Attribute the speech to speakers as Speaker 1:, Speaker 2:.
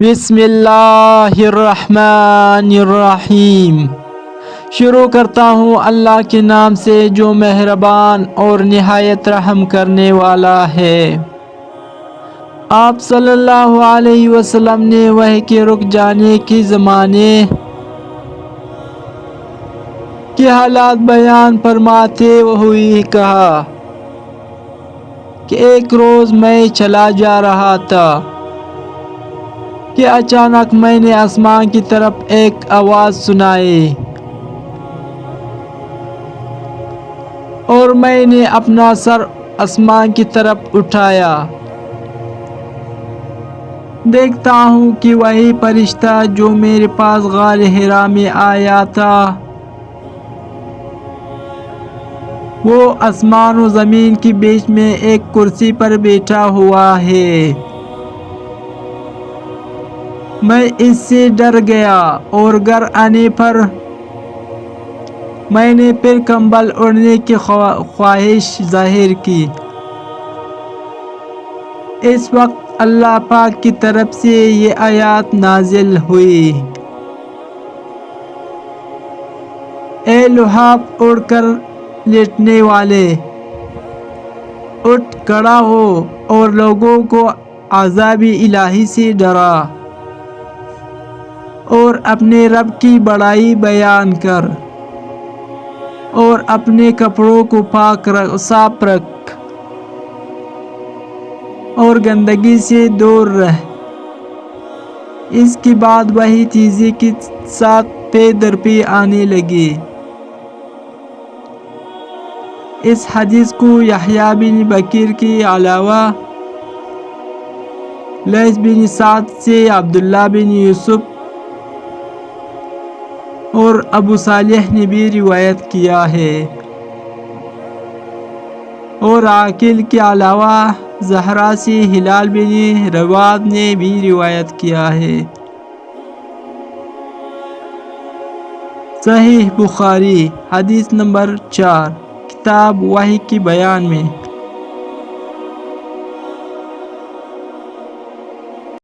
Speaker 1: بسم اللہ الرحمن الرحیم۔ شروع کرتا ہوں اللہ کے نام سے جو مہربان اور نہایت رحم کرنے والا ہے۔ آپ صلی اللہ علیہ وسلم نے وحی کے رک جانے کے زمانے کے حالات بیان فرماتے ہوئے کہا کہ ایک روز میں چلا جا رہا تھا کہ اچانک میں نے آسمان کی طرف ایک آواز سنائی اور میں نے اپنا سر آسمان کی طرف اٹھایا۔ دیکھتا ہوں کہ وہی فرشتہ جو میرے پاس غار حرا میں آیا تھا وہ آسمان و زمین کے بیچ میں ایک کرسی پر بیٹھا ہوا ہے۔ میں اس سے ڈر گیا اور گھر آنے پر میں نے پھر کمبل اوڑھنے کی خواہش ظاہر کی۔ اس وقت اللہ پاک کی طرف سے یہ آیات نازل ہوئی: اے لحاف اوڑھ کر لیٹنے والے، اٹھ کھڑا ہو اور لوگوں کو عذاب الہی سے ڈرا اور اپنے رب کی بڑائی بیان کر اور اپنے کپڑوں کو صاف رکھ اور گندگی سے دور رہ۔ اس کے بعد وہی تیزی کے ساتھ پے در پے آنے لگی۔ اس حدیث کو یحییٰ بن بکیر کے علاوہ لیث بن سعد سے عبداللہ بن یوسف اور ابو صالح نے بھی روایت کیا ہے، اور عاقل کے علاوہ زہرا سے ہلال بن رواد نے بھی روایت کیا ہے۔ صحیح بخاری حدیث نمبر 4 کتاب وحی کے بیان میں۔